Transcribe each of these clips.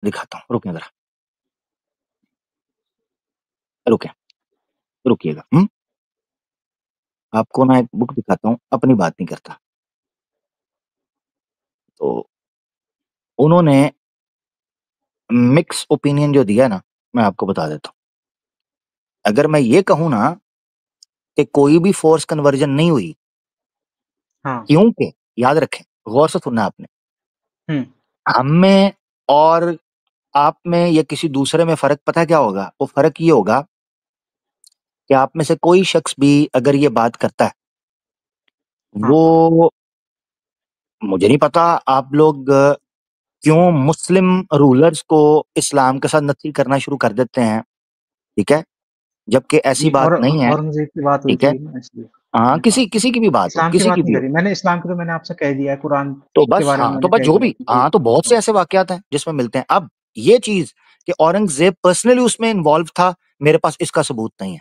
दिखाता हूँ, रुकिए जरा, रुकिए, रुकिएगा। आपको ना एक बुक दिखाता हूँ, अपनी बात नहीं करता। तो उन्होंने मिक्स ओपिनियन जो दिया ना, मैं आपको बता देता हूँ। अगर मैं ये कहूँ ना कि कोई भी फोर्स कन्वर्जन नहीं हुई, हाँ। क्योंकि याद रखें, गौर से सुनना आपने, हम्म। हम में और आप में या किसी दूसरे में फर्क पता है क्या होगा? वो फर्क ये होगा कि आप में से कोई शख्स भी अगर ये बात करता है, हाँ। वो मुझे नहीं पता आप लोग क्यों मुस्लिम रूलर्स को इस्लाम के साथ नस्ल करना शुरू कर देते हैं, ठीक है? जबकि ऐसी ये बात नहीं है, औरंगजेब की बात हुई ठीक है? थी ना, इसलिए हाँ, मैंने कहा। किसी किसी की भी बात हो, इस्लाम की किसी की बात भी नहीं हो। करी मैंने, इस्लाम की तो मैंने आपसे कह दिया है, कुरान तो के बस बारे में हाँ, तो मैंने बस कह जो दिया भी कि कोई। हाँ, तो बहुत से ऐसे वाकयात हैं जिसमें मिलते हैं। अब ये चीज़ कि औरंगज़ेब पर्सनली उसमें इन्वॉल्व था, मेरे पास इसका सबूत नहीं है,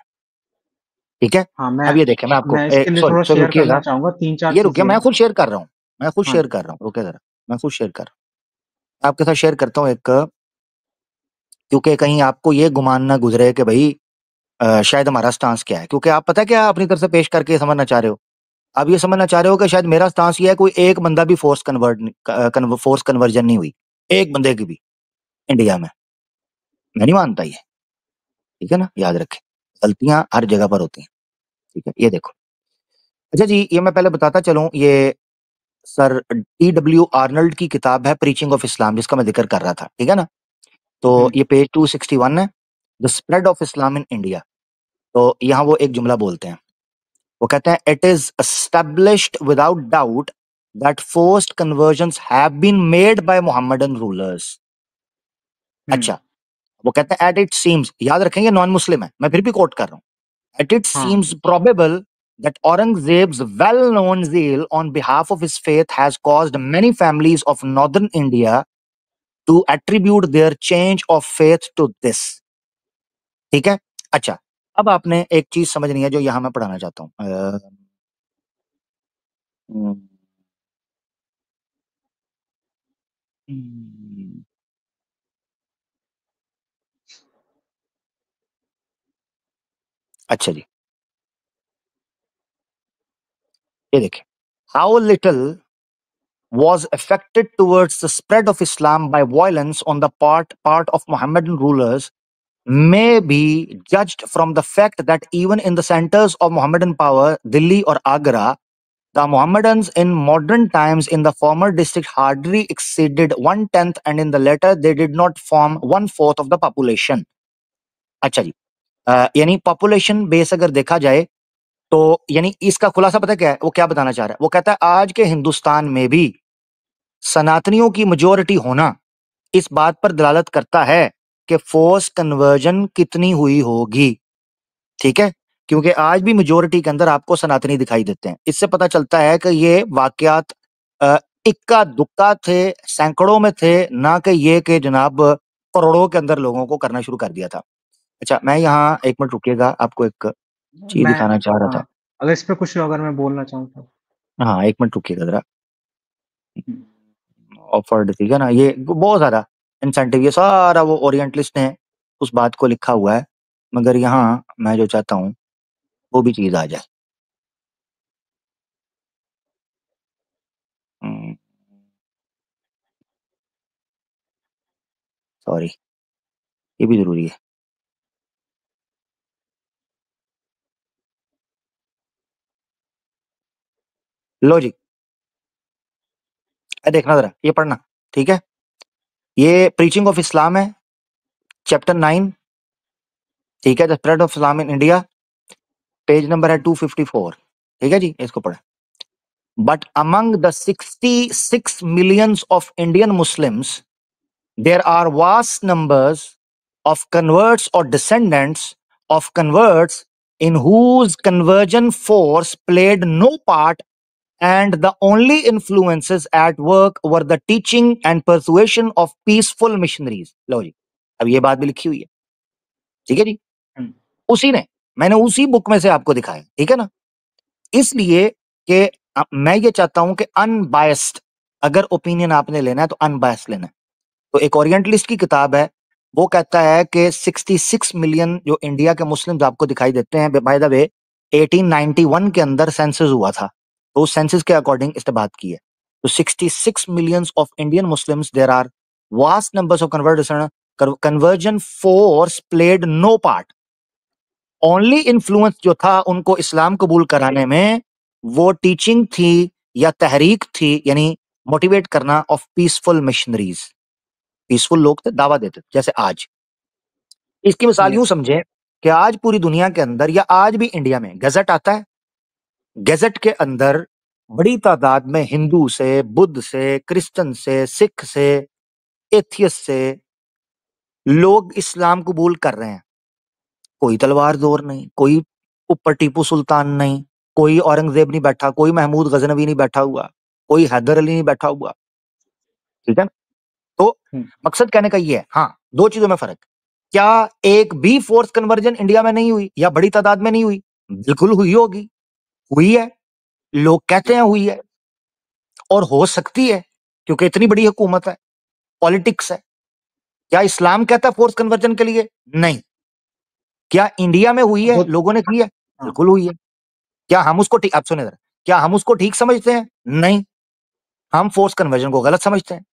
ठीक है? हाँ, अब ये देखें, मैं आपको मैं इसके लिए सॉरी थोड़ा सॉरी शेयर करना रुकिएगा, चाहूँगा, 3-4 ये रुकिए, चीज़ें मैं हैं। खुद शेयर कर रहा हूँ, मैं खुद हाँ शेयर जी। कर रहा हूँ, रुकिए ज़रा, मैं खुद शेयर कर रहा हूँ। आपके साथ शेयर करता हूँ एक, क्योंकि कहीं आपको ये गुमान ना गुज़रे कि भई शायद हमारा स्टांस क्या है, क्योंकि आप पता है क्या अपनी तरफ से पेश करके समझना चाह रहे हो? आप ये समझना चाह रहे हो कि शायद मेरा स्टांस ये है, कोई एक बंदा भी फोर्स कन्वर्जन नहीं हुई, एक बंदे की भी इंडिया में। मैं नहीं मानता ये, ठीक है ना? याद रखें, गलतियाँ हर जगह पर होती हैं, ठीक है? ये देखो। अच्छा जी, ये मैं पहले बताता चलूँ, ये सर टी.डब्ल्यू. आर्नल्ड की किताब है प्रीचिंग ऑफ इस्लाम, जिसका मैं ज़िक्र कर रहा था, ठीक है ना? तो हुँ। ये पेज 261 है, the spread of Islam in India. तो यहाँ वो एक जुमला बोलते हैं, वो कहते हैं, "it is established without doubt that forced conversions have been made by Mohammedan rulers." हुँ। अच्छा, वो कहते हैं, "एट इट सीम्स", याद रखेंगे नॉन मुस्लिम है, मैं फिर भी कोट कर रहा हूँ, "एट इट हाँ। Seems probable that Aurangzeb's well-known zeal on behalf of his faith has caused many families of northern India to attribute their change of faith to this." ठीक है? अच्छा, अब आपने एक चीज़ समझनी है जो यहाँ मैं पढ़ाना चाहता हूँ। हुँ, हुँ, अच्छा जी, ये देखिए, "How little was affected towards the spread of Islam by violence on the part of Mohammedan rulers may be judged from the fact that even in the centers of Mohammedan power, Delhi or Agra, the Mohammedans in modern times in the former district hardly exceeded 1/10, and in the latter they did not form 1/4 of the population." अच्छा जी, यानी population base अगर देखा जाए तो यानी इसका खुलासा पता क्या है? वो क्या बताना चाह रहा है? वो कहता है आज के हिंदुस्तान में भी सनातनियों की मेजॉरिटी होना इस बात पर दलालत करता है कि फोर्स कन्वर्जन कितनी हुई होगी, ठीक है? क्योंकि आज भी मेजॉरिटी के अंदर आपको सनातनी दिखाई देते हैं। इससे पता चलता है कि ये वाकयात इक्का-दुक्का थे, सैकड़ों में थे, ना कि ये कि जनाब करोड़ों के अंदर लोगों को करना शुरू कर दिया था। अच्छा, मैं यहाँ 1 मिनट रुकिएगा, आपको एक चीज़ मैं दिखाना चाह रहा था। अगर इस पे कुछ अगर मैं बोलना चाहूँ तो? हाँ, 1 मिनट रुकिएगा ज़रा। हुँ। ऑफर्ड, ठीक है ना? ये बहुत ज़्यादा इंसेंटिव, ये सारा वो ओरिएंटलिस्ट ने उस बात को लिखा हुआ है, मगर यहाँ मैं जो चाहता हूँ, वो भी चीज़ आ जाए। हुँ, सॉरी, ये भी ज़रूरी है। लो जी, देखना ज़रा, ये पढ़ना, ठीक है? ये प्रीचिंग ऑफ इस्लाम है, चैप्टर 9, ठीक है? The spread of Islam in India, page number है 254, ठीक है जी? इसको पढ़ें। "But among the 66 millions of Indian Muslims, there are vast numbers of converts or descendants of converts in whose conversion force played no part, and the only influences at work were the teaching and persuasion of peaceful missionaries." लो जी, अब ये बात भी लिखी हुई है, ठीक है जी? हुँ। उसी ने, मैंने उसी बुक में से आपको दिखाया, ठीक है ना? इसलिए कि मैं ये चाहता हूं कि अनबायस्ड अगर ओपिनियन आपने लेना है तो अनबायस्ड लेना है। तो एक ओरिएंटलिस्ट की किताब है, वो कहता है कि 66 मिलियन जो इंडिया के मुस्लिम्स आपको दिखाई देते हैं, बाय द वे 1891 के अंदर सेंसस हुआ था, तो उस सेंसस के अकॉर्डिंग इसने बात की है। तो 66 millions of Indian Muslims, there are vast numbers of conversion force played no part. Only influence जो था उनको इस्लाम कबूल कराने में, वो टीचिंग थी या तहरीक थी, यानी मोटिवेट करना ऑफ पीसफुल मिशनरीज। पीसफुल लोग थे, दावा देते थे, जैसे आज। इसकी मिसाल यूं यस। समझे कि आज पूरी दुनिया के अंदर या आज भी इंडिया में गजट आता है। गजट के अंदर बड़ी तादाद में हिंदू से, बुद्ध से, क्रिश्चियन से, सिख से, एथियस्ट से लोग इस्लाम कबूल कर रहे हैं। कोई तलवार जोर नहीं, कोई ऊपर टीपू सुल्तान नहीं, कोई औरंगजेब नहीं बैठा, कोई महमूद गजनवी नहीं बैठा हुआ, कोई हैदर अली नहीं बैठा हुआ। ठीक है, तो मकसद कहने का ये है, हाँ, दो चीजों में फर्क। क्या एक भी फोर्स कन्वर्जन इंडिया में नहीं हुई या बड़ी तादाद में नहीं हुई? बिल्कुल हुई होगी, हुई है, लोग कहते हैं हुई है, और हो सकती है, क्योंकि इतनी बड़ी हुकूमत है, पॉलिटिक्स है। क्या इस्लाम कहता है फोर्स कन्वर्जन के लिए? नहीं। क्या इंडिया में हुई है, वो लोगों ने की है? हाँ, बिल्कुल हुई है। क्या हम उसको ठीक, आप सुने जरा, क्या हम उसको ठीक समझते हैं? नहीं, हम फोर्स कन्वर्जन को गलत समझते हैं।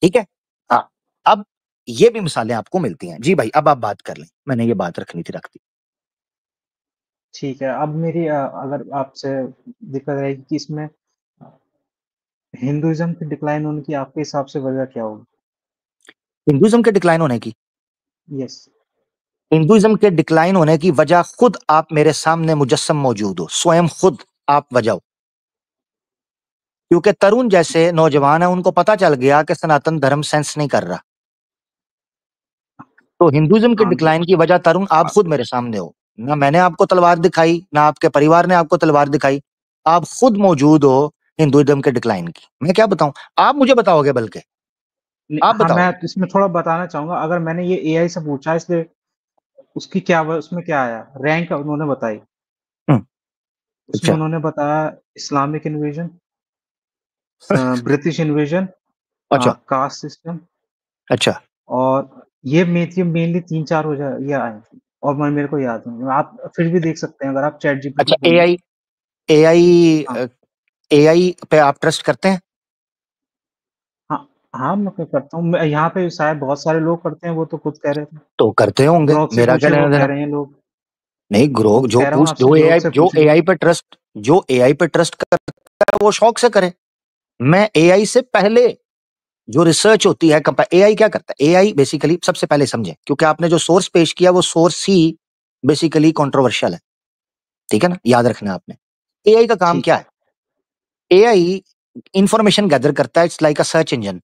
ठीक है, हाँ। अब ये भी मिसालें आपको मिलती हैं। जी भाई, अब आप बात कर लें, मैंने ये बात रखनी थी, रख दी। ठीक है। अब मेरी अगर आपसे दिक्कत रहेगी कि इसमें हिंदुइज़्म की डिक्लाइन होने की आपके हिसाब से वजह क्या होगी? हिंदुइज्म के डिक्लाइन होने की, यस। हिंदुइज्म के डिक्लाइन होने की वजह खुद आप मेरे सामने मुजस्सम मौजूद हो, स्वयं खुद आप वजह हो। क्योंकि तरुण जैसे नौजवान है, उनको पता चल गया कि सनातन धर्म सेंस नहीं कर रहा। तो हिंदुइज्म के हाँ, डिक्लाइन की वजह तरुण आप अ, खुद मेरे सामने हो। ना मैंने आपको तलवार दिखाई, ना आपके परिवार ने आपको तलवार दिखाई, आप खुद मौजूद हो हिंदुइज्म के डिक्लाइन की। मैं क्या बताऊं, आप मुझे बताओगे, बल्कि आप हाँ, मैं बताओगे। इसमें थोड़ा बताना चाहूँगा। अगर मैंने ये एआई से पूछा इसलिए उसकी क्या उसमें क्या आया? रैंक उन्होंने बताई। हम्म, उसमें अच्छा, उन्होंने बताया इस्लामिक इन्वेजन, ब्रिटिश इन्वेजन, अच्छा, कास्ट सिस्टम, अच्छा। और ये मेनली 3-4 हो जा ये आए थे और मेरे को याद नहीं। आप फिर भी देख सकते हैं अगर आप चैट जीपीटी अच्छा, खोल एआई, एआई, हाँ, एआई पे आप ट्रस्ट करते हैं? हाँ, हाँ, मैं करता हूँ। मैं यहाँ पे शायद बहुत सारे लोग करते हैं, वो तो खुद कह रहे थे। तो करते होंगे, ग्ok से मेरा क्या पूछे लेना वो कह देना। रहे हैं लोग। नहीं, ग्रो जो कह रहा हूँ पूछ, आपसे ग्ok से जो पूछे। एआई पे ट्रस्ट, जो एआई पे ट्रस्ट करता है वो शौक से करे। मैं एआई से पहले जो रिसर्च होती है, एआई क्या करता है, एआई बेसिकली, सबसे पहले समझे, क्योंकि आपने जो सोर्स पेश किया वो सोर्स ही बेसिकली कंट्रोवर्शियल है। ठीक है ना, याद रखना आपने। एआई का काम ठीक क्या है। है? एआई इंफॉर्मेशन गैदर करता है, it's like a search engine.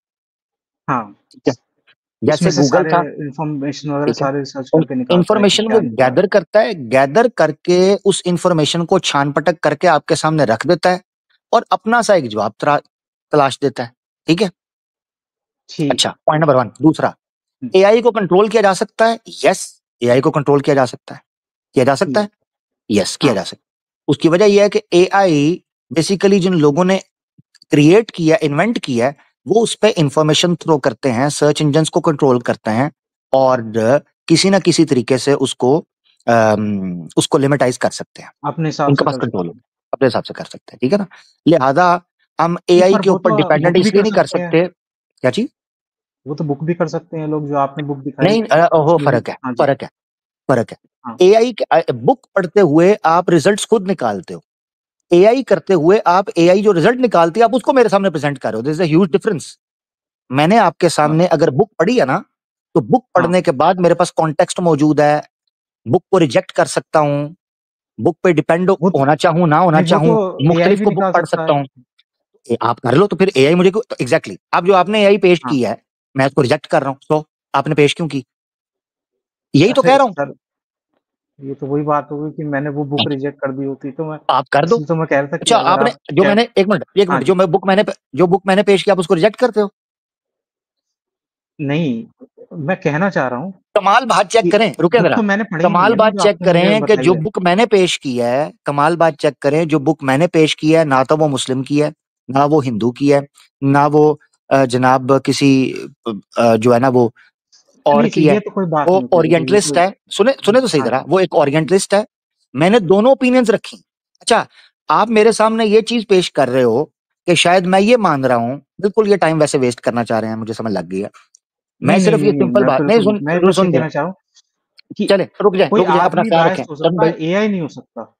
हाँ, ठीक है, उसमें जैसे से गूगल सारे था। इन्फॉर्मेशन वगैरह ठीक है, सारे रिसर्च करके निकालता है कि इंफॉर्मेशन वो क्या निकला है। गैदर करता है, गैदर करके उस इंफॉर्मेशन को छान पटक करके आपके सामने रख देता है, और अपना सा एक जवाब तलाश देता है। ठीक है, ठीक अच्छा, है। Point number one. दूसरा, हुँ, एआई को कंट्रोल किया जा सकता है? यस, एआई को कंट्रोल किया जा सकता है। किया जा सकता ठीक। है, यस, किया हाँ, जा सकता है। उसकी वजह यह है कि एआई बेसिकली जिन लोगों ने क्रिएट किया, इन्वेंट किया है, वो उस पे इंफॉर्मेशन थ्रो करते हैं, सर्च इंजन्स को कंट्रोल करते हैं, और किसी ना किसी तरीके से उसको लिमिटाइज कर सकते हैं। अपने हिसाब उनके से पास कर कंट्रोल सकते होगा, हैं। अपने हिसाब से कर सकते हैं। ठीक है ना, लिहाजा हम नहीं, एआई पर के वो ऊपर तो डिपेंडेंट बुक भी इसलिए कर नहीं कर सकते हैं। सकते। क्या चीज? वो तो बुक भी कर सकते हैं लोग, जो आपने बुक दिखाई, नहीं, वो उसमें भी फर्क है, हाँ जी। फर्क है, फर्क है। हाँ, एआई के बुक पढ़ते हुए आप रिजल्ट्स खुद निकालते हो, एआई करते हुए आप, एआई जो रिजल्ट निकालती है आप उसको मेरे सामने प्रेजेंट कर रहे हो, this is a huge difference. मैंने आपके हाँ, सामने अगर बुक पढ़ी है ना, तो बुक हाँ। पढ़ने के बाद मेरे पास कॉन्टेक्स्ट मौजूद है, बुक को रिजेक्ट कर सकता हूं, बुक पे डिपेंड वो होना चाहूं, ना होना नहीं, वो चाहूं, तो एआई मुख्तलिफ भी को बुक निकाल पढ़ सकता सकता है। हूं। आप कर लो, तो फिर एआई मुझे तो एग्जैक्टली आप जो आपने एआई पेश हाँ, की है, मैं उसको रिजेक्ट कर रहा हूं, तो आपने पेश क्यों की? यही तो कह अरे रहा हूं। सर, ये तो वही बात हो गई कि मैंने वो बुक रिजेक्ट कर दी होती तो मैं आप कर दो। इसलिए तो मैं कह रहा था कि अच्छा, अगर आपने आप जो चैट मैंने, एक मिनट, एक हाँ मिनट, जी। जो बुक मैंने पेश किया आप उसको रिजेक्ट करते हो? नहीं, मैं कहना चाह रहा हूँ कमाल बात चेक कि करें, रुके बुक जरा। तो मैंने पढ़ी ही नहीं कमाल है ना, बात जो चेक आपने मुझे करें कि बताई जो है। बुक मैंने पेश की है, कमाल बात चेक करें, जो बुक मैंने पेश की है ना तो वो मुस्लिम की है, ना वो हिंदू की है, ना वो जनाब किसी जो है ना वो और नहीं, की है, ये तो कोई बात वो नहीं थी, ये ओरिएंटलिस्ट कोई। है। सुने सुने तो सही हाँ तरह, जी। वो एक ओरिएंटलिस्ट है। मैंने दोनों ओपिनियंस रखी। अच्छा, आप मेरे सामने ये चीज पेश कर रहे हो कि शायद मैं ये मान रहा हूं, बिल्कुल ये टाइम वैसे वेस्ट करना चाह रहे हैं, मुझे समझ लग गई है। मैं नहीं, नहीं, सिर्फ नहीं, ये नहीं, सिंपल मैं बात नहीं, बिल्कुल, सुन मैं सुन बस ये सुन दे। कहना चाह रहा हूँ कि चले, कोई रुक जाए, अपना आदमी ख्याल रखें बायस्ड हो तरुण सकता भाई। है, एआई नहीं हो सकता।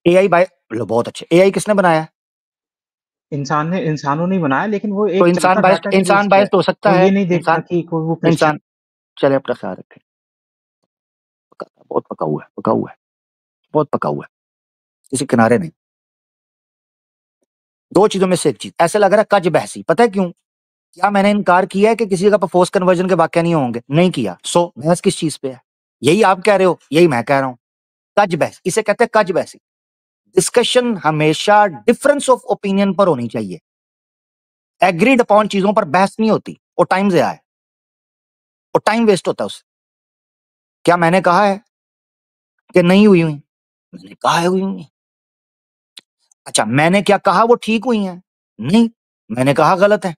एआई बाय, लो बहुत अच्छे, एआई किसने बनाया है? इंसानों ने ही बनाया, लेकिन वो तो एक चलता डाटा के बेस इंसान पे है। बायस्ड हो सकता वो है? ये नहीं देखता इंसान, कि कोई वो क्रिश्चियन। इंसान, चले अपना ख्याल रखें। बहुत पका हुआ है, पका हुआ है, बहुत पका हुआ है, किसी किनारे नहीं। दो चीजों में से एक चीज, ऐसे लग रहा है कज बहसी, पता है क्यों? क्या मैंने इनकार किया है कि किसी जगह पर फोर्स कन्वर्जन के वाक्य नहीं होंगे? नहीं किया। सो बहस किस चीज पे है? यही आप कह रहे हो, यही मैं कह रहा हूं। कज बहस, इसे कहते हैं कज बहसी। डिस्कशन हमेशा डिफरेंस ऑफ ओपिनियन पर होनी चाहिए। एग्रीड अपॉन चीजों पर बहस नहीं होती, वो टाइम से आए, वो टाइम वेस्ट होता है उससे। क्या मैंने कहा है कि नहीं हुई हुई? मैंने कहा है हुई हुई। अच्छा, मैंने क्या कहा वो ठीक हुई है? नहीं, मैंने कहा गलत है।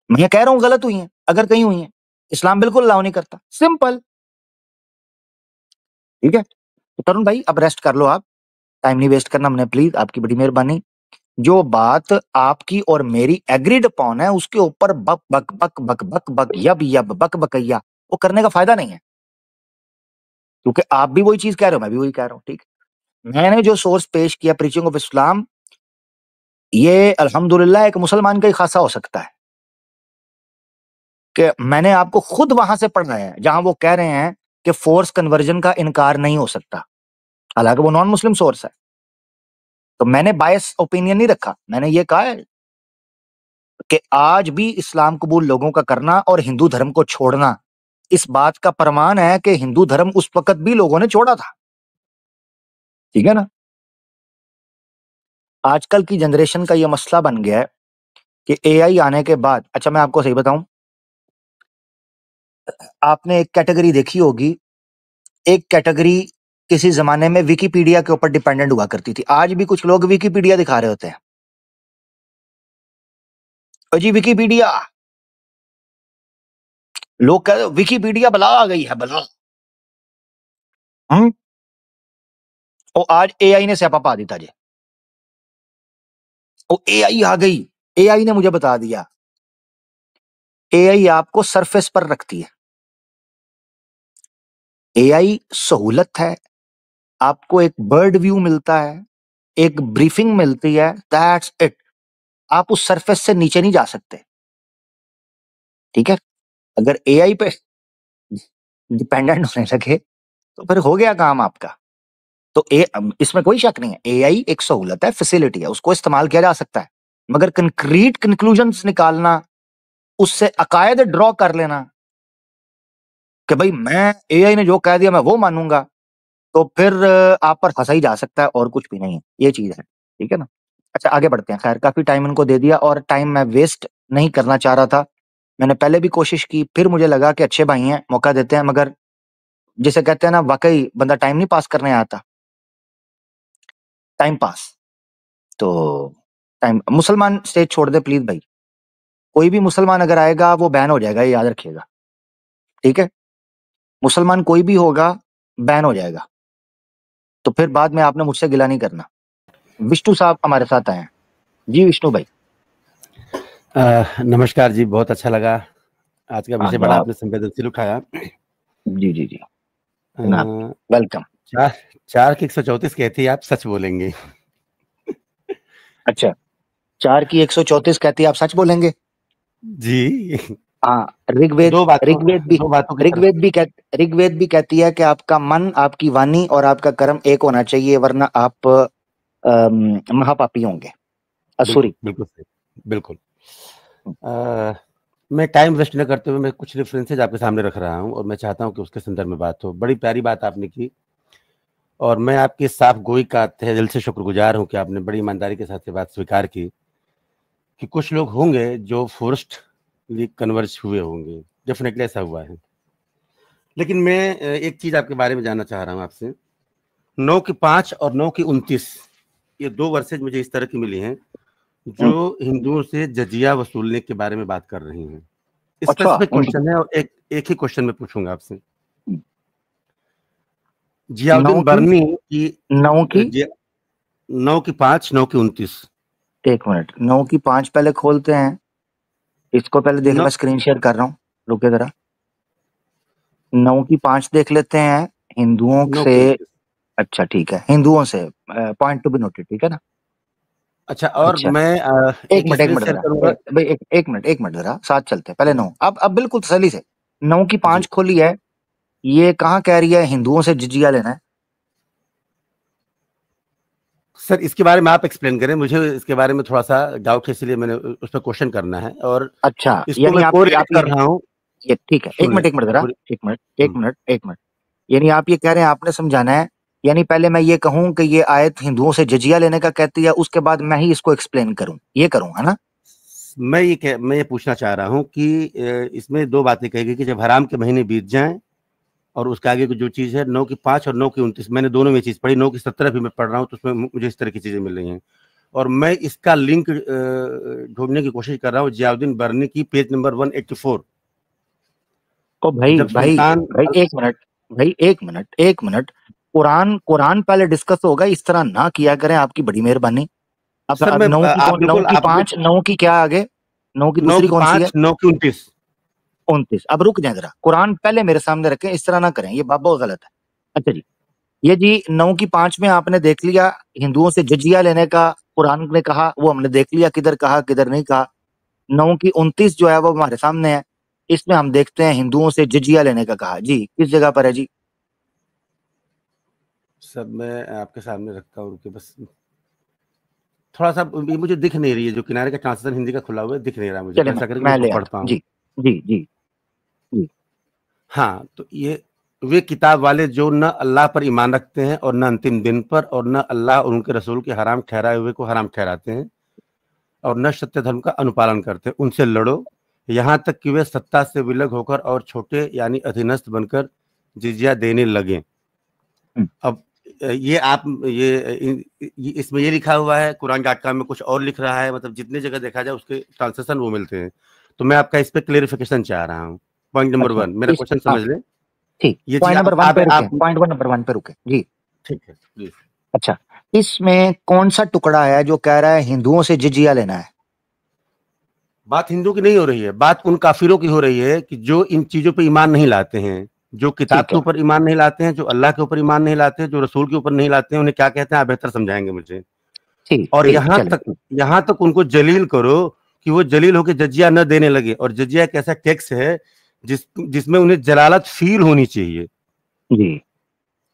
मैं कह रहा हूं गलत हुई है, अगर कहीं हुई है। इस्लाम बिल्कुल अलाउ नहीं करता, सिंपल। ठीक है, तो तरुण भाई अब रेस्ट कर लो आप, टाइम नहीं वेस्ट करना हमने, प्लीज, आपकी बड़ी मेहरबानी। जो बात आपकी और मेरी एग्रीड अपॉन है, उसके ऊपर बक बक बक बक बक बक यब यब बक बकैया, वो करने का फायदा नहीं है, क्योंकि आप भी वही चीज कह रहे हो, मैं भी वही कह रहा हूं। ठीक, मैंने जो सोर्स पेश किया प्रीचिंग ऑफ इस्लाम, ये अल्हम्दुलिल्लाह एक मुसलमान का ही खासा हो सकता है, कि मैंने आपको खुद वहां से पढ़ना है जहां वो कह रहे हैं कि फोर्स कन्वर्जन का इनकार नहीं हो सकता, हालांकि वो नॉन मुस्लिम सोर्स है। तो मैंने बायस ओपिनियन नहीं रखा, मैंने ये कहा है कि आज भी इस्लाम कबूल लोगों का करना और हिंदू धर्म को छोड़ना इस बात का प्रमाण है कि हिंदू धर्म उस वक्त भी लोगों ने छोड़ा था। ठीक है ना? आजकल की जनरेशन का ये मसला बन गया है कि एआई आने के बाद, अच्छा मैं आपको सही बताऊं, आपने एक कैटेगरी देखी होगी, एक कैटेगरी किसी जमाने में विकिपीडिया के ऊपर डिपेंडेंट हुआ करती थी। आज भी कुछ लोग विकिपीडिया दिखा रहे होते हैं, "ओ जी विकिपीडिया", लोग कह रहे विकिपीडिया बला आ गई है, बला। हम्म, और आज एआई ने स्यापा पा दी था जी, ओ एआई आ गई, एआई ने मुझे बता दिया। एआई आपको सरफेस पर रखती है, एआई सहूलत है, आपको एक बर्ड व्यू मिलता है, एक ब्रीफिंग मिलती है, दैट्स इट। आप उस सरफेस से नीचे नहीं जा सकते। ठीक है, अगर एआई पे डिपेंडेंट होने लगे तो फिर हो गया काम आपका। तो इसमें कोई शक नहीं है, एआई एक सहूलत है, फैसिलिटी है, उसको इस्तेमाल किया जा सकता है, मगर कंक्रीट कंक्लूजन्स निकालना, उससे अकायद ड्रॉ कर लेना कि भाई मैं, एआई ने जो कह दिया मैं वो मानूंगा, तो फिर आप पर फंसा ही जा सकता है, और कुछ भी नहीं है, ये चीज है। ठीक है ना? अच्छा आगे बढ़ते हैं, खैर काफी टाइम इनको दे दिया, और टाइम मैं वेस्ट नहीं करना चाह रहा था। मैंने पहले भी कोशिश की, फिर मुझे लगा कि अच्छे भाई हैं, मौका देते हैं, मगर जिसे कहते हैं ना, वाकई बंदा टाइम नहीं पास करने आता, टाइम पास। तो टाइम, मुसलमान स्टेज छोड़ दे प्लीज भाई, कोई भी मुसलमान अगर आएगा वो बैन हो जाएगा, ये याद रखिएगा। ठीक है, मुसलमान कोई भी होगा बैन हो जाएगा, तो फिर बाद में आपने मुझसे गिला नहीं करना। विष्णु साहब हमारे साथ आए हैं, जी विष्णु भाई। नमस्कार जी, बहुत अच्छा लगा, आज का विषय बड़ा आदाब, आपने संवेदनशील उठाया। जी जी जी, अ, जनाब, वेलकम। चार चार की 134 कहती है आप सच बोलेंगे। अच्छा, 4 की 134 कहती है आप सच बोलेंगे? जी। हाँ, ऋग्वेद, दो बातों ऋग्वेद भी, दो बातों की तरफ। ऋग्वेद भी कहती है कि आपका मन, आपकी वाणी और आपका कर्म एक होना चाहिए, वरना आप महापापी होंगे, बिल्कुल, असुरी। बिल्कुल सही, बिल्कुल। मैं टाइम वेस्ट न करते हुए मैं कुछ रेफरेंसेज आपके सामने रख रहा हूँ और मैं चाहता हूँ कि उसके संदर्भ में बात हो। बड़ी प्यारी बात आपने की और मैं आपकी साफ गोई का तहे दिल से शुक्रगुजार हूँ कि आपने बड़ी ईमानदारी के साथ ये बात स्वीकार की कि कुछ लोग होंगे जो फोर्स्डली कन्वर्ज हुए होंगे। डेफिनेटली ऐसा हुआ है। लेकिन मैं एक चीज आपके बारे में जानना चाह रहा हूँ आपसे। 9 की 5 और 9 की 29, ये 2 वर्सेज मुझे इस तरह की मिली हैं जो हिंदुओं से जजिया वसूलने के बारे में बात कर रही हैं। अच्छा, स्पेसिफिक क्वेश्चन है और एक ही क्वेश्चन मैं पूछूंगा आपसे। नौ जियाउद्दीन की बर्नी की 9 की 9 की 5, 9 की 29। 1 मिनट, 9 की 5 पहले खोलते हैं, इसको पहले देख, मैं स्क्रीन शेयर कर रहा हूँ, रुके जरा। 9 की 5 देख लेते हैं हिंदुओं 9 से। की 29। अच्छा ठीक है, हिंदुओं से, पॉइंट टू बी नोटेड, ठीक है ना। अच्छा, और अच्छा, मैं एक एक मिनट एक स्क्रीन मिनट शेयर जरा, करूंगा। भाई एक मिनट जरा, साथ चलते हैं। पहले 9, अब बिल्कुल तसल्ली से 9 की 5 जी खोली है, ये कहाँ कह रही है हिंदुओं से जिजिया लेना है। सर, इसके बारे में आप एक्सप्लेन करें, मुझे इसके बारे में थोड़ा सा डाउट है, इसलिए मैंने उस पर क्वेश्चन करना है और अच्छा, इसको यानी मैं आप कोरिलेट ये कर रहा हूँ। ये ठीक है, सुन लें एक मिनट जरा, पूरी। एक मिनट, यानी आप ये कह रहे हैं, आपने समझाना है, यानी पहले मैं ये कहूं कि ये आयत हिंदुओं से जजिया लेने का कहती है, उसके बाद मैं ही इसको एक्सप्लेन करूं, ये करूं, है ना। मैं ये पूछना चाह रहा हूँ कि इसमें 2 बातें कही गई कि जब हराम के महीने बीत जाएं, और उसके आगे की जो चीज़ है 9 की 5 और 9 की 29, मैंने दोनों में चीज़ पढ़ी। 9 की 17 भी मैं पढ़ रहा हूँ, तो उसमें मुझे इस तरह की चीज़ें मिल रही हैं और मैं इसका लिंक ढूंढने की कोशिश कर रहा हूँ जियाउद्दीन बर्नी की पेज नंबर 184। ओ भाई जब भाई सुल्तान भाई, एक मिनट, कुरान पहले डिस्कस होगा, इस तरह ना किया करें, आपकी बड़ी मेहरबानी। सर, अब मैं 9 की आप नौ बिल्कुल की आप 5, 9 की क्या आगे, 9 की 9 दूसरी की कौन सी है, 5, 9 की 29। 29। अब रुक जाए जरा, कुरान पहले मेरे सामने रखें, इस तरह ना करें, ये बहुत गलत है। अच्छा जी, ये जी 9 की 5 में आपने देख लिया हिंदुओं से जजिया लेने का, कुरान ने कहा, वो हमने देख लिया किधर कहा किधर नहीं कहा। 9 की 29 जो है वो हमारे सामने है, इसमें हम देखते हैं हिंदुओं से जजिया लेने का कहा जी, किस जगह पर है जी। सर, मैं आपके सामने रखता हूँ, रुकिए बस थोड़ा सा, ये मुझे दिख नहीं रही है, जो किनारे का ट्रांसलेशन हिंदी का खुला हुआ है दिख नहीं रहा है मुझे, तो चले ऐसा करें कि मैं मैं इसको ले पढ़ आता हूँ पाऊँ। जी, जी जी जी। हाँ, तो ये वे किताब वाले जो न अल्लाह पर ईमान रखते हैं और न अंतिम दिन पर, और न अल्लाह और उनके रसूल के हराम ठहराए हुए को हराम ठहराते हैं, और न सत्य धर्म का अनुपालन करते हैं, उनसे लड़ो, यहाँ तक कि वे सत्ता से विलग होकर और छोटे यानी अधीनस्थ बनकर जिजिया देने लगे। हम्म, अब ये आप इसमें ये लिखा हुआ है, कुरान के अहकाम में कुछ और लिख रहा है, मतलब जितने जगह देखा जाए उसके ट्रांसलेशन वो मिलते हैं। तो मैं आपका इस पे क्लेरिफिकेशन चाह रहा हूँ। पॉइंट नंबर अच्छा 1 मेरा इस क्वेश्चन हाँ समझ लें। ठीक, ये चीज पॉइंट नंबर आप 1 आप पे रुके, आप पॉइंट नंबर 1 पे रुके जी। ठीक है, प्लीज। अच्छा, इसमें कौन सा टुकड़ा है जो कह रहा है हिंदुओं से जिजिया लेना है। बात हिंदू की नहीं हो रही है, बात उन काफिरों की हो रही है कि जो इन चीजों पे ईमान नहीं लाते हैं, जो किताब ठीक के है, ऊपर ईमान नहीं लाते हैं, जो अल्लाह के ऊपर ईमान नहीं लाते हैं, जो रसूल के ऊपर नहीं लाते हैं, उन्हें क्या कहते हैं आप बेहतर समझाएंगे मुझे। ठीक और ठीक, चले यहाँ तक उनको जलील करो कि वो जलील होकर जजिया न देने लगे। और जजिया एक ऐसा टैक्स है जिसमें उन्हें जलालत फील होनी चाहिए, जी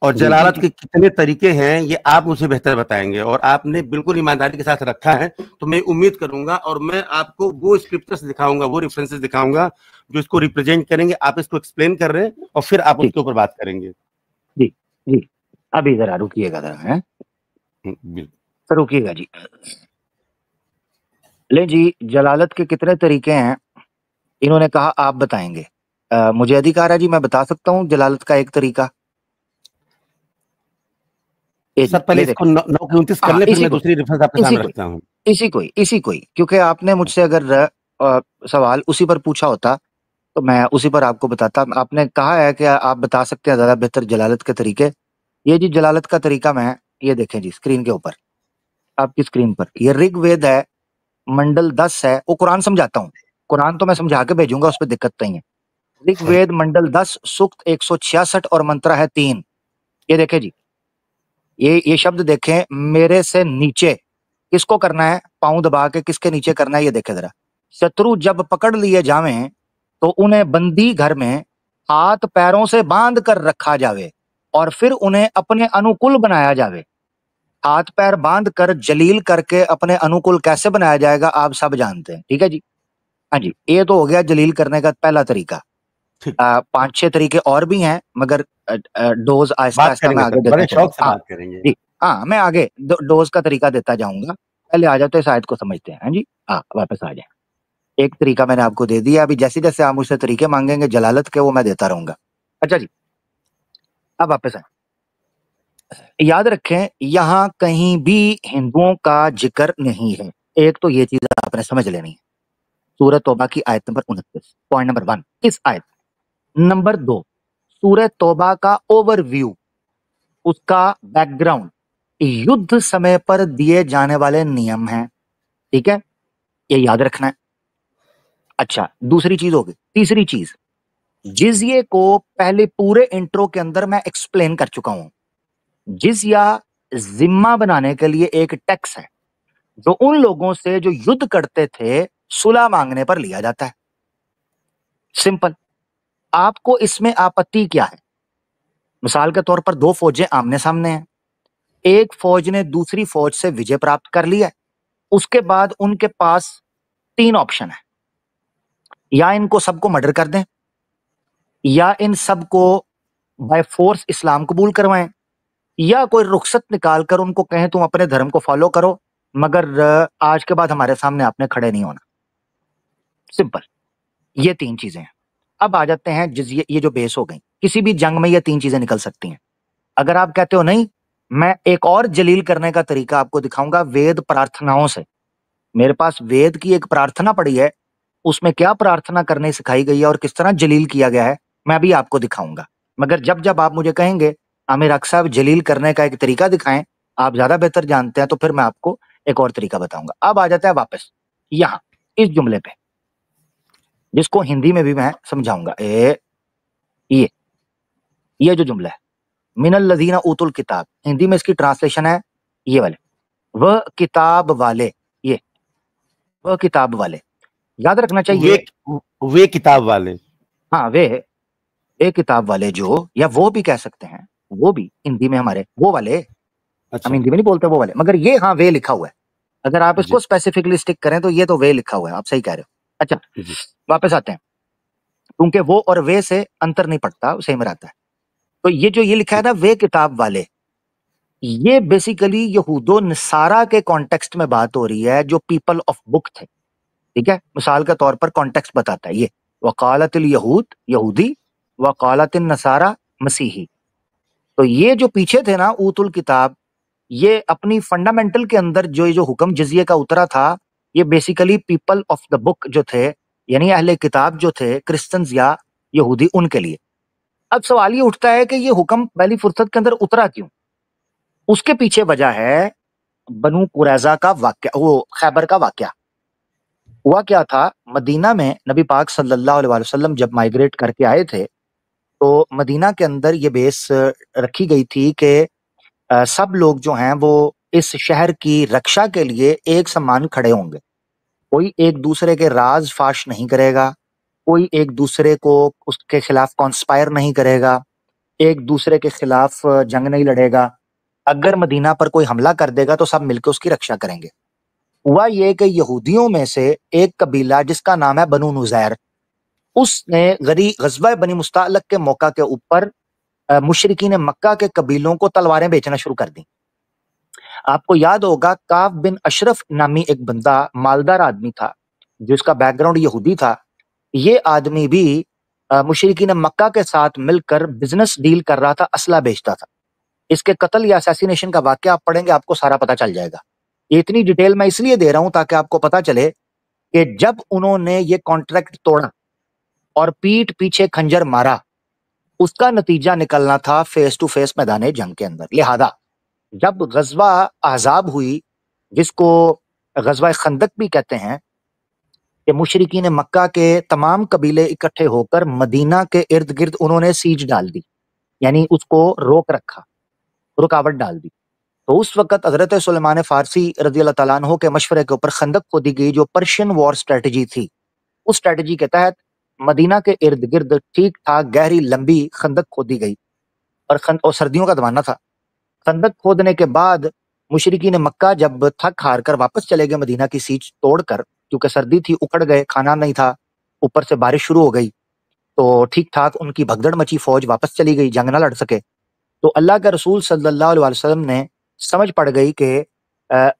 और जी जी जलालत जी। के कितने तरीके हैं ये आप मुझे बेहतर बताएंगे, और आपने बिल्कुल ईमानदारी के साथ रखा है, तो मैं उम्मीद करूंगा, और मैं आपको वो स्क्रिप्चर्स दिखाऊंगा, वो रेफरेंसेस दिखाऊंगा जो इसको रिप्रेजेंट करेंगे। आप इसको एक्सप्लेन कर रहे हैं और फिर आप ठीक, उसके ऊपर बात करेंगे। जी जी, अभी जरा रुकिएगा जरा, है बिल्कुल। तो रुकिएगा जी। ले जी, जलालत के कितने तरीके हैं, इन्होंने कहा आप बताएंगे। मुझे अधिकार है जी, मैं बता सकता हूँ जलालत का एक तरीका। ये सर, जी, पहले ये इसको देखें, 9 की 29 कर हाँ ले, फिर मैं दूसरी रेफरेंस आपके इसी सामने को रखता हूँ। इसी को ही, क्योंकि सवाल उसी पर पूछा होता तो मैं उसी पर आपको बताता। आपने कहा है कि आप बता सकते हैं ज्यादा बेहतर जलालत के तरीके। ये जी जलालत का तरीका मैं, ये देखें जी स्क्रीन के ऊपर, आपकी स्क्रीन पर ये ऋग्वेद है, मंडल 10 है, वो कुरान समझाता हूँ, कुरान तो मैं समझा के भेजूंगा, उस पर दिक्कत नहीं है। ऋग्वेद मंडल 10 सूक्त 166 और मंत्रा है 3। ये देखें जी, ये शब्द देखें, मेरे से नीचे किसको करना है, पांव दबा के किसके नीचे करना है, ये देखे जरा। शत्रु जब पकड़ लिए जावें तो उन्हें बंदी घर में हाथ पैरों से बांध कर रखा जावे और फिर उन्हें अपने अनुकूल बनाया जावे। हाथ पैर बांध कर जलील करके अपने अनुकूल कैसे बनाया जाएगा आप सब जानते हैं, ठीक है जी। हाँ जी, ये तो हो गया जलील करने का पहला तरीका। ठीक, 5-6 तरीके और भी हैं, मगर डोज आहिस्ता बात आहिस्ता मैं करेंगे आगे सर, देता बड़े शौक चलूंगा। से हाँ बात करेंगे। जी, हाँ मैं आगे डोज का तरीका देता जाऊंगा। पहले आ जाते, शायद को समझते हैं, हाँ जी, हाँ वापस आ जाए। एक तरीका मैंने आपको दे दिया, अभी जैसे जैसे आप मुझसे तरीके मांगेंगे जलालत के, वो मैं देता रहूंगा। अच्छा जी, अब वापस आए। याद रखें, यहाँ कहीं भी हिंदुओं का जिक्र नहीं है, एक तो ये चीज आपने समझ लेनी है, सूरह तौबा की आयत नंबर 29, पॉइंट नंबर 1 इस आयत। नंबर 2, सूरह तौबा का ओवरव्यू, उसका बैकग्राउंड, युद्ध समय पर दिए जाने वाले नियम हैं, ठीक है, ये याद रखना है। अच्छा, दूसरी चीज होगी। तीसरी चीज, जिजिये को पहले पूरे इंट्रो के अंदर मैं एक्सप्लेन कर चुका हूं। जिजिया जिम्मा बनाने के लिए एक टैक्स है जो उन लोगों से जो युद्ध करते थे सुलह मांगने पर लिया जाता है। सिंपल। आपको इसमें आपत्ति क्या है? मिसाल के तौर पर 2 फौजें आमने सामने हैं, एक फौज ने दूसरी फौज से विजय प्राप्त कर लिया है, उसके बाद उनके पास 3 ऑप्शन है, या इनको सबको मर्डर कर दें, या इन सबको बाय फोर्स इस्लाम कबूल करवाएं, या कोई रुखसत निकाल कर उनको कहें तुम अपने धर्म को फॉलो करो, मगर आज के बाद हमारे सामने आपने खड़े नहीं होना। सिंपल। ये 3 चीजें हैं। अब आ जाते हैं जिजिया, ये जो बेस हो गई, किसी भी जंग में ये 3 चीजें निकल सकती हैं। अगर आप कहते हो नहीं, मैं एक और जलील करने का तरीका आपको दिखाऊंगा वेद प्रार्थनाओं से। मेरे पास वेद की एक प्रार्थना पड़ी है, उसमें क्या प्रार्थना करने सिखाई गई है और किस तरह जलील किया गया है, मैं भी आपको दिखाऊंगा। मगर जब जब आप मुझे कहेंगे आमिर अक साहब जलील करने का एक तरीका दिखाएं, आप ज्यादा बेहतर जानते हैं, तो फिर मैं आपको एक और तरीका बताऊंगा। अब आ जाता है वापस यहां इस जुमले पे, जिसको हिंदी में भी मैं समझाऊंगा। ये जो जुमला है, मिनल लजीना उतुल किताब, हिंदी में इसकी ट्रांसलेशन है ये वाले, वह किताब वाले, ये वह किताब वाले, याद रखना चाहिए। वे किताब वाले, हाँ, वे किताब वाले जो, या वो भी कह सकते हैं, वो भी हिंदी में हमारे वो वाले, अच्छा हम हिंदी में नहीं बोलते वो वाले, मगर ये हाँ वे लिखा हुआ है। अगर आप इसको स्पेसिफिकली स्टिक करें तो ये तो वे लिखा हुआ है, आप सही कह रहे हो। अच्छा, वापस आते हैं, क्योंकि वो और वे से अंतर नहीं पड़ता, सेम रहता है। तो ये जो ये लिखा है ना वे किताब वाले, ये बेसिकली यहूदो नसारा के कॉन्टेक्स्ट में बात हो रही है, जो पीपल ऑफ बुक थे, ठीक है। मिसाल के तौर पर कॉन्टेक्स्ट बताता है ये, वकालतिल यहूद यहूदी, वकालतिन नसारा मसीही। तो ये जो पीछे थे ना ऊतुल किताब, ये अपनी फंडामेंटल के अंदर जो ये जो हुक्म जिजिये का उतरा था, ये basically people of the book जो थे, यानी अहले किताब जो थे, क्रिश्चियंस या यहूदी, उनके लिए। अब सवाल ये उठता है कि ये हुक्म पहली फुर्सत के अंदर उतरा क्यों? उसके पीछे वजह है बनु कुरैजा का वाक्या, वो खैबर का वाक्या। हुआ क्या था, मदीना में नबी पाक सल्लल्लाहु अलैहि वसल्लम जब माइग्रेट करके आए थे, तो मदीना के अंदर ये बेस रखी गई थी कि सब लोग जो हैं वो इस शहर की रक्षा के लिए एक समान खड़े होंगे। कोई एक दूसरे के राज फाश नहीं करेगा, कोई एक दूसरे को उसके खिलाफ कॉन्स्पायर नहीं करेगा, एक दूसरे के खिलाफ जंग नहीं लड़ेगा। अगर मदीना पर कोई हमला कर देगा तो सब मिलकर उसकी रक्षा करेंगे। हुआ ये कि यहूदियों में से एक कबीला जिसका नाम है बनु नुज़ैर, उसने गज़वा बनी मुस्तालक के मौका के ऊपर मुशरिकीन मक्का के कबीलों को तलवारें बेचना शुरू कर दी। आपको याद होगा काब बिन अशरफ नामी एक बंदा मालदार आदमी था, जिसका बैकग्राउंड यहूदी था। ये आदमी भी मुशरिकीन मक्का के साथ मिलकर बिजनेस डील कर रहा था, असला बेचता था। इसके कत्ल या असैसिनेशन का वाकया आप पढ़ेंगे, आपको सारा पता चल जाएगा। ये इतनी डिटेल मैं इसलिए दे रहा हूं ताकि आपको पता चले कि जब उन्होंने ये कॉन्ट्रैक्ट तोड़ा और पीठ पीछे खंजर मारा, उसका नतीजा निकलना था फेस टू फेस मैदान जंग के अंदर। लिहाजा जब गज़वा अहज़ाब हुई, जिसको गज़वा खंदक भी कहते हैं, कि मुशरिकीन मक्का के तमाम कबीले इकट्ठे होकर मदीना के इर्द गिर्द उन्होंने सीज डाल दी, यानी उसको रोक रखा, रुकावट डाल दी। तो उस वक्त हजरत सुलेमान फारसी रज़ी अल्लाह तआला अन्हु के मशवरे के ऊपर खंदक खोदी गई, जो पर्शियन वॉर स्ट्रेटजी थी। उस स्ट्रेटजी के तहत मदीना के इर्द गिर्द ठीक ठाक गहरी लंबी खंदक खोदी गई, और सर्दियों का जमाना था। खंदक खोदने के बाद मुशरिकीन मक्का जब थक हार कर वापस चले गए मदीना की सीज तोड़कर, क्योंकि सर्दी थी, उखड़ गए, खाना नहीं था, ऊपर से बारिश शुरू हो गई, तो ठीक ठाक उनकी भगदड़ मची, फौज वापस चली गई, जंग ना लड़ सके। तो अल्लाह के रसूल सल्लल्लाहु अलैहि वसल्लम ने समझ पड़ गई कि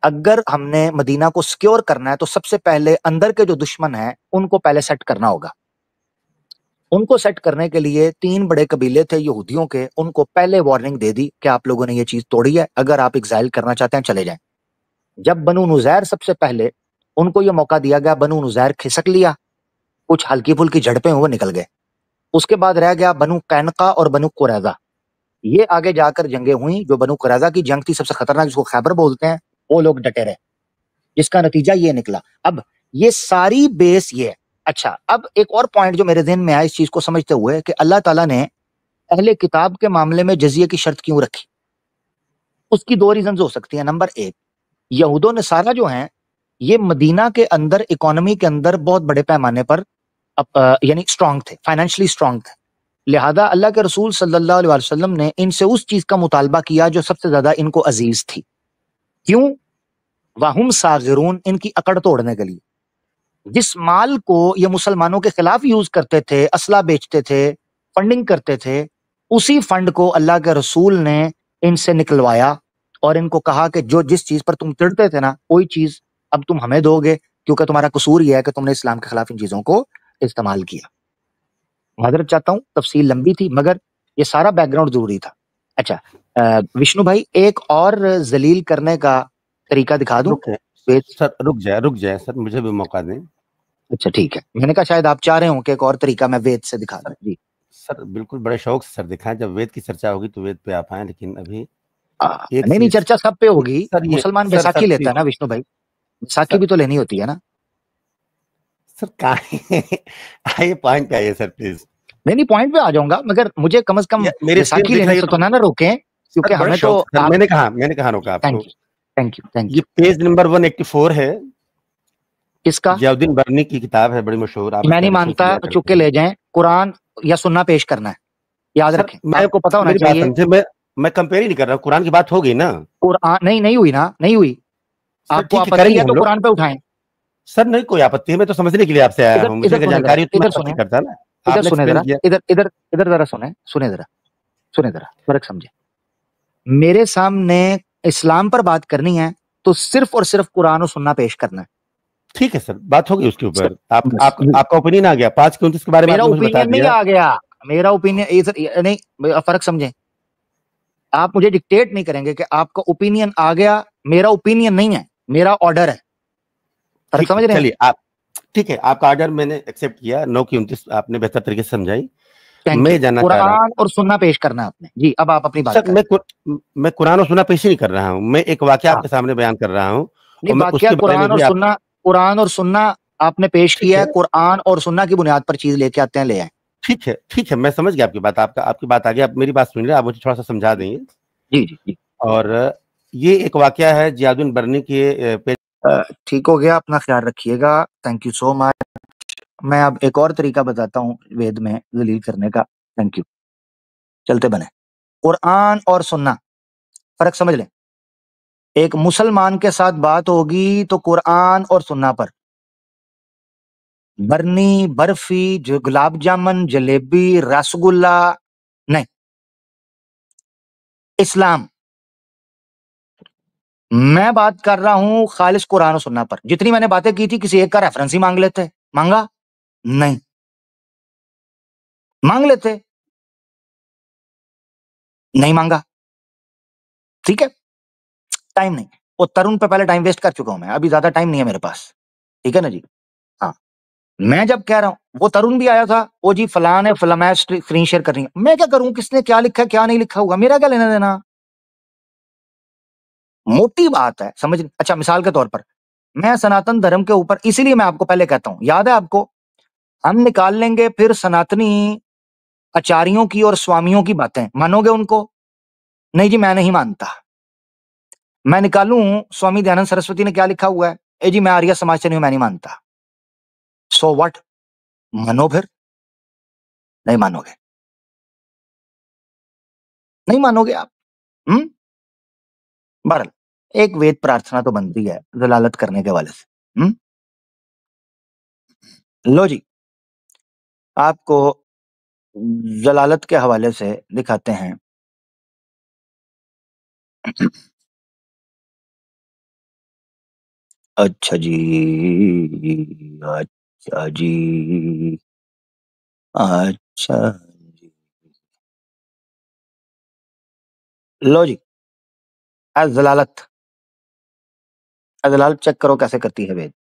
अगर हमने मदीना को सिक्योर करना है तो सबसे पहले अंदर के जो दुश्मन हैं उनको पहले सेट करना होगा। उनको सेट करने के लिए 3 बड़े कबीले थे यहूदियों के, उनको पहले वार्निंग दे दी कि आप लोगों ने ये चीज तोड़ी है, अगर आप एग्जाइल करना चाहते हैं चले जाएं। जब बनु नुज़ैर सबसे पहले उनको ये मौका दिया गया, बनु नुज़ैर खिसक लिया, कुछ हल्की फुल्की झड़पें हुए निकल गए। उसके बाद रह गया बनु कैनका और बनु कुरैज़ा। ये आगे जाकर जंगें हुई। जो बनु कुरैज़ा की जंग थी सबसे खतरनाक, जिसको खैबर बोलते हैं, वो लोग डटे रहे, जिसका नतीजा ये निकला। अब ये सारी बेस ये है। अच्छा, अब एक और पॉइंट जो मेरे ज़हन में आया इस चीज को समझते हुए कि अल्लाह ताला ने अहले किताब के मामले में जजिये की शर्त क्यों रखी? उसकी 2 रीजंस हो सकती हैं। नंबर 1, यहूदो नसारा जो हैं, ये मदीना के अंदर इकोनॉमी के अंदर बहुत बड़े पैमाने पर यानी स्ट्रांग थे, फाइनेंशियली स्ट्रांग थे। लिहाजा अल्लाह के रसूल सल्लल्लाहु अलैहि वसल्लम ने इनसे उस चीज का मुतालबा किया जो सबसे ज्यादा इनको अजीज थी। क्यों? वाहुम सागिरून, इनकी अकड़ तोड़ने के लिए। जिस माल को ये मुसलमानों के खिलाफ यूज करते थे, असला बेचते थे, फंडिंग करते थे, उसी फंड को अल्लाह के रसूल ने इनसे निकलवाया और इनको कहा कि जो जिस चीज पर तुम तिड़ते थे ना, वही चीज अब तुम हमें दोगे, क्योंकि तुम्हारा कसूर यह है कि तुमने इस्लाम के खिलाफ इन चीजों को इस्तेमाल किया। माजरत चाहता हूं, तफसील लंबी थी, मगर ये सारा बैकग्राउंड जरूरी था। अच्छा, विष्णु भाई, एक और जलील करने का तरीका दिखा दूं? सर रुक जाए सर, मुझे भी मौका दें। अच्छा ठीक है, मैंने कहा शायद आप चाह रहे हो कि एक और तरीका मैं वेद से दिखा दूं। जी सर, बिल्कुल बड़े शौक से सर दिखाएं। जब वेद की चर्चा होगी तो वेद पे आप आए, लेकिन अभी नहीं, चर्चा सब पे होगी। मुसलमान बैसाखी लेता है ना विष्णु भाई, बैसाखी भी तो लेनी होती है ना सर। कहाँ ये पॉइंट पे आइए सर प्लीज। नहीं, पॉइंट पे आ जाऊंगा, मगर मुझे कम से कम बैसाखी लेने से तो ना रोकें, क्योंकि हमें तो मैंने कहा रोका आपको। Thank you. ये पेज नंबर 184 है। किसका? जियाउद्दीन बर्नी की किताब है, बड़ी मशहूर। आप मैं नहीं मानता, चुप के ले जाएं। कुरान या सुन्ना पेश करना है, याद रखें, आपको पता होना चाहिए। मैं कंपेयर ही नहीं कर रहा हूँ, कुरान की बात हो गई ना। कुरान नहीं हुई ना, नहीं हुई। आपको आपत्ति है तो कुरान पे उठाएं। सर नहीं कोई आपत्ति है, मैं तो समझने के लिए आपसे आया हूँ, मुझे जानकारी इधर सुने, करता ना। इधर सुने जरा, इधर जरा सुने जरा, फर्क समझे। मेरे सामने इस्लाम पर बात करनी है तो सिर्फ और सिर्फ कुरान और सुन्ना पेश करना है। ठीक है सर, बात होगी उसके ऊपर। आपका ओपिनियन आ गया 5-29 के बारे में। मेरा ओपिनियन नहीं आ गया, मेरा ओपिनियन नहीं, फर्क समझे। आप मुझे डिक्टेट नहीं करेंगे कि आपका ओपिनियन आ गया। मेरा ओपिनियन नहीं है, मेरा ऑर्डर है। फर्क समझ रहे हैं? चलिए आप, ठीक है, आपका ऑर्डर मैंने एक्सेप्ट किया। 9 की 29 आपने बेहतर तरीके से समझाई। मैं जानना चाह रहा हूं, कुरान और सुन्ना पेश करना आपने। जी, अब आप अपनी बात करें। मैं कुरान और सुन्ना पेश ही नहीं कर रहा हूं, मैं एक वाकया आपके सामने बयान कर रहा हूं। कुरान और सुन्ना आपने पेश किया है। कुरान और सुन्ना की बुनियाद पर चीज लेके आते हैं, ले आए। ठीक है, मैं समझ गया आपकी बात। आपकी बात आ गई। आप मेरी बात सुन रहे, आप मुझे थोड़ा सा समझा देंगे। जी। और ये एक वाकया है जियाउद्दीन बर्नी के पेज। ठीक हो गया, अपना ख्याल रखिएगा। Thank you so much. मैं अब एक और तरीका बताता हूँ वेद में दलील करने का। Thank you. चलते बने। कुरान और सुन्ना, फर्क समझ लें। एक मुसलमान के साथ बात होगी तो कुरान और सुन्ना पर। बरनी, बर्फी, जो गुलाब जामुन, जलेबी, रसगुल्ला नहीं, इस्लाम। मैं बात कर रहा हूं खालिस कुरान और सुन्ना पर। जितनी मैंने बातें की थी, किसी एक का रेफरेंस ही मांग लेते। मांगा नहीं, मांग लेते, नहीं मांगा। ठीक है, टाइम नहीं। वो तरुण पे पहले टाइम वेस्ट कर चुका हूं मैं, अभी ज्यादा टाइम नहीं है मेरे पास। ठीक है ना जी? हाँ, मैं जब कह रहा हूं, वो तरुण भी आया था, वो जी फलान है, फलां स्क्रीन शेयर कर रही है। मैं क्या करूं, किसने क्या लिखा है क्या नहीं लिखा होगा, मेरा क्या लेना देना। मोटी बात है, समझ। अच्छा, मिसाल के तौर पर मैं सनातन धर्म के ऊपर, इसीलिए मैं आपको पहले कहता हूं, याद है आपको, हम निकाल लेंगे फिर सनातनी आचार्यों की और स्वामियों की बातें। मानोगे उनको? नहीं जी, मैं नहीं मानता। मैं निकालूं स्वामी दयानंद सरस्वती ने क्या लिखा हुआ है, ए जी मैं आर्य समाज से नहीं हूं, मैं नहीं मानता। So what? मानो फिर। नहीं मानोगे, नहीं मानोगे आप। बहरहाल, एक वेद प्रार्थना तो बनती है जलालत करने के हवाले से। लो जी, आपको जलालत के हवाले से दिखाते हैं। अच्छा जी, अच्छा जी, अच्छा जी। लो जी, जलालत चेक करो कैसे करती है वेद।